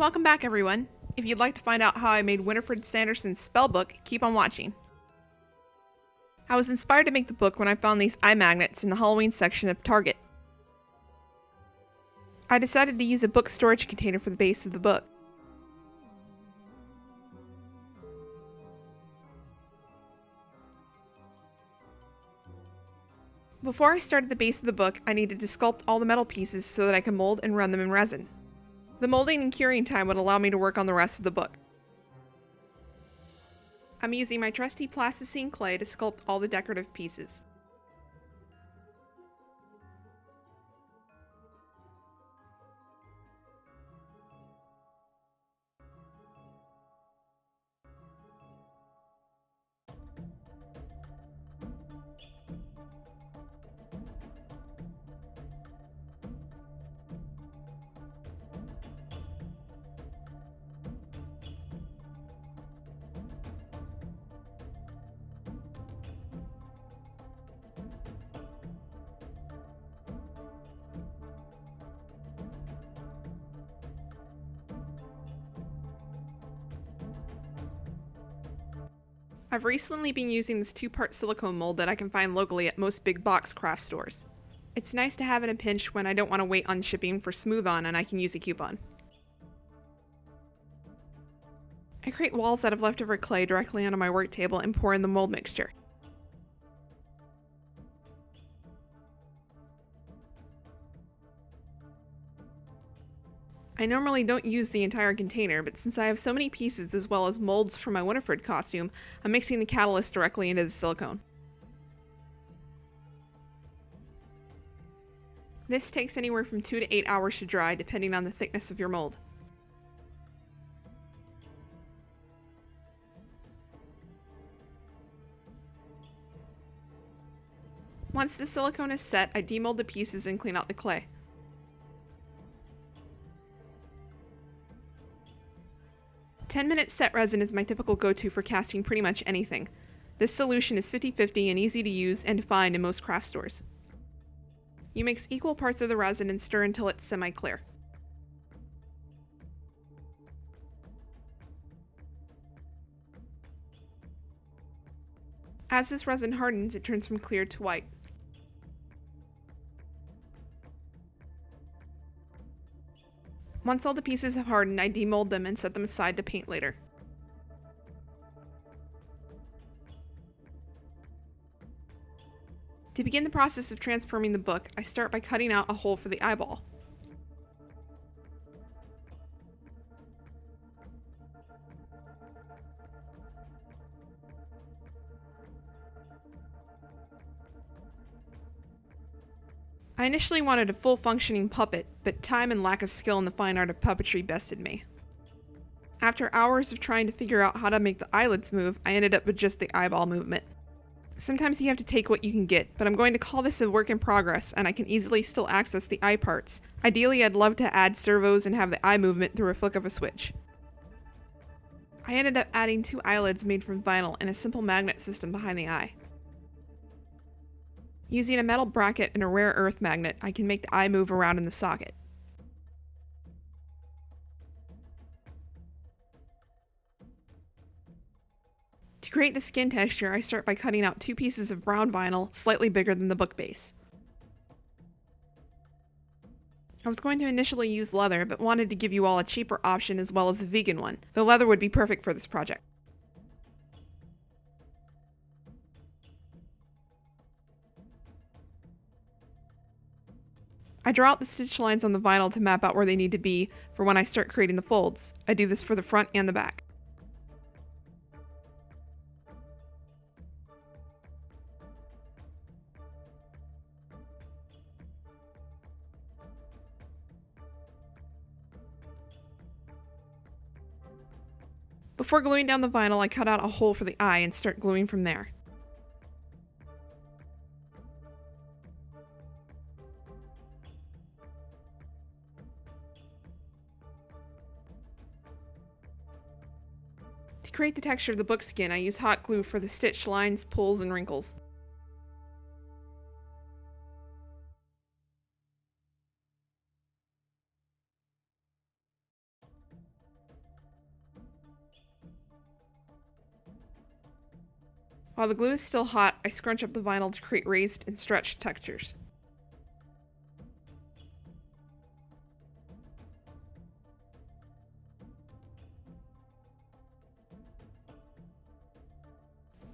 Welcome back, everyone. If you'd like to find out how I made Winifred Sanderson's spell book, keep on watching. I was inspired to make the book when I found these eye magnets in the Halloween section of Target. I decided to use a book storage container for the base of the book. Before I started the base of the book, I needed to sculpt all the metal pieces so that I could mold and run them in resin. The molding and curing time would allow me to work on the rest of the book. I'm using my trusty Plasticine clay to sculpt all the decorative pieces. I've recently been using this 2-part silicone mold that I can find locally at most big box craft stores. It's nice to have in a pinch when I don't want to wait on shipping for Smooth On and I can use a coupon. I create walls out of leftover clay directly onto my work table and pour in the mold mixture. I normally don't use the entire container, but since I have so many pieces as well as molds for my Winifred costume, I'm mixing the catalyst directly into the silicone. This takes anywhere from 2 to 8 hours to dry, depending on the thickness of your mold. Once the silicone is set, I demold the pieces and clean out the clay. "10-minute set resin is my typical go-to for casting pretty much anything. This solution is 50-50 and easy to use and to find in most craft stores. You mix equal parts of the resin and stir until it's semi-clear. As this resin hardens, it turns from clear to white. Once all the pieces have hardened, I demold them and set them aside to paint later. To begin the process of transforming the book, I start by cutting out a hole for the eyeball. I initially wanted a full functioning puppet, but time and lack of skill in the fine art of puppetry bested me. After hours of trying to figure out how to make the eyelids move, I ended up with just the eyeball movement. Sometimes you have to take what you can get, but I'm going to call this a work in progress and I can easily still access the eye parts. Ideally, I'd love to add servos and have the eye movement through a flick of a switch. I ended up adding 2 eyelids made from vinyl and a simple magnet system behind the eye. Using a metal bracket and a rare earth magnet, I can make the eye move around in the socket. To create the skin texture, I start by cutting out 2 pieces of brown vinyl, slightly bigger than the book base. I was going to initially use leather, but wanted to give you all a cheaper option as well as a vegan one, though leather would be perfect for this project. I draw out the stitch lines on the vinyl to map out where they need to be for when I start creating the folds. I do this for the front and the back. Before gluing down the vinyl, I cut out a hole for the eye and start gluing from there. To create the texture of the book skin, I use hot glue for the stitch lines, pulls, and wrinkles. While the glue is still hot, I scrunch up the vinyl to create raised and stretched textures.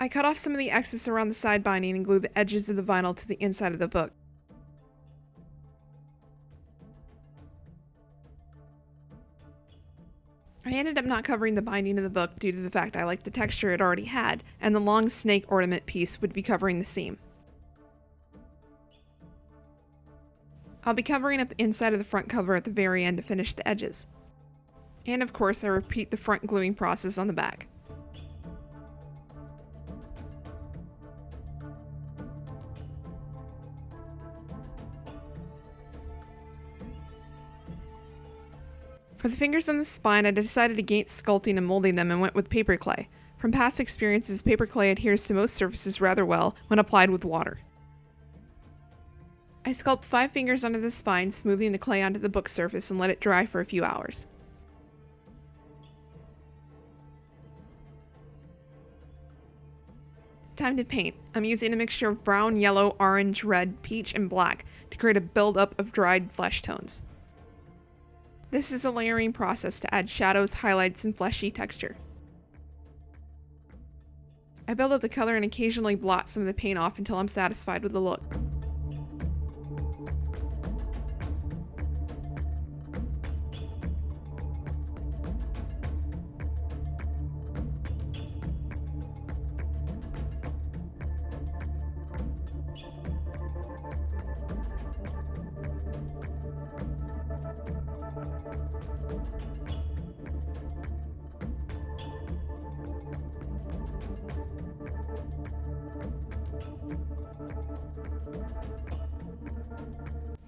I cut off some of the excess around the side binding and glue the edges of the vinyl to the inside of the book. I ended up not covering the binding of the book due to the fact I liked the texture it already had, and the long snake ornament piece would be covering the seam. I'll be covering up the inside of the front cover at the very end to finish the edges. And of course, I repeat the front gluing process on the back. For the fingers on the spine, I decided against sculpting and molding them and went with paper clay. From past experiences, paper clay adheres to most surfaces rather well when applied with water. I sculpt 5 fingers onto the spine, smoothing the clay onto the book surface and let it dry for a few hours. Time to paint. I'm using a mixture of brown, yellow, orange, red, peach, and black to create a build-up of dried flesh tones. This is a layering process to add shadows, highlights, and fleshy texture. I build up the color and occasionally blot some of the paint off until I'm satisfied with the look.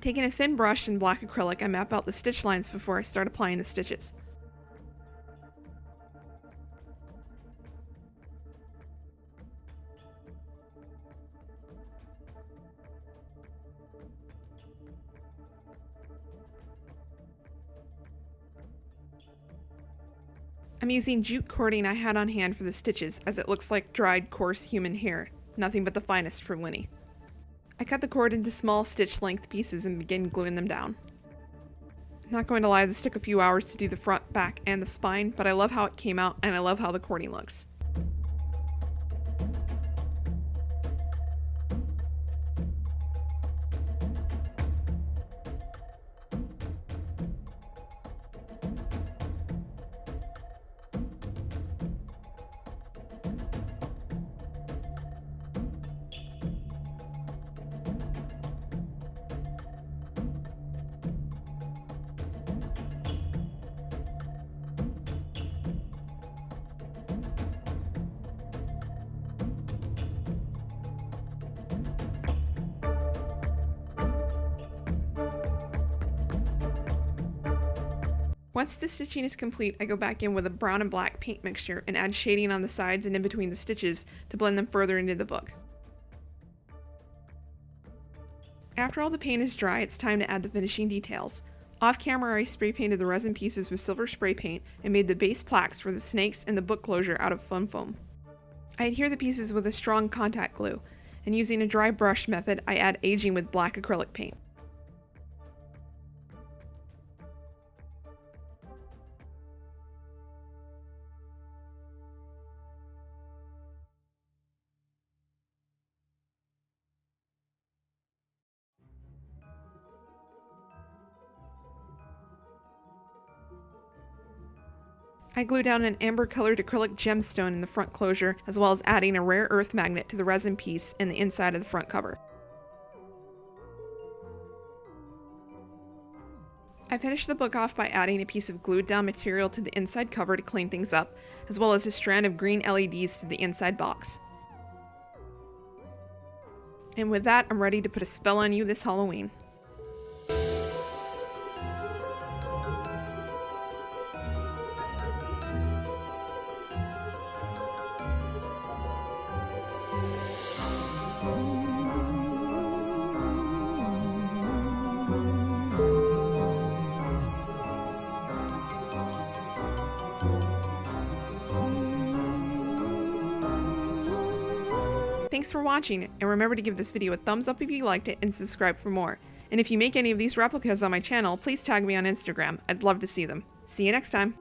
Taking a thin brush and black acrylic, I map out the stitch lines before I start applying the stitches. I'm using jute cording I had on hand for the stitches, as it looks like dried, coarse human hair, nothing but the finest for Winnie. I cut the cord into small stitch length pieces and begin gluing them down. Not going to lie, this took a few hours to do the front, back, and the spine, but I love how it came out and I love how the cording looks. Once the stitching is complete, I go back in with a brown and black paint mixture and add shading on the sides and in between the stitches to blend them further into the book. After all the paint is dry, it's time to add the finishing details. Off camera, I spray painted the resin pieces with silver spray paint and made the base plaques for the snakes and the book closure out of foam. I adhere the pieces with a strong contact glue, and using a dry brush method, I add aging with black acrylic paint. I glue down an amber-colored acrylic gemstone in the front closure, as well as adding a rare earth magnet to the resin piece in the inside of the front cover. I finished the book off by adding a piece of glued down material to the inside cover to clean things up, as well as a strand of green LEDs to the inside box. And with that, I'm ready to put a spell on you this Halloween. Thanks for watching, and remember to give this video a thumbs up if you liked it and subscribe for more. And if you make any of these replicas on my channel, please tag me on Instagram. I'd love to see them. See you next time!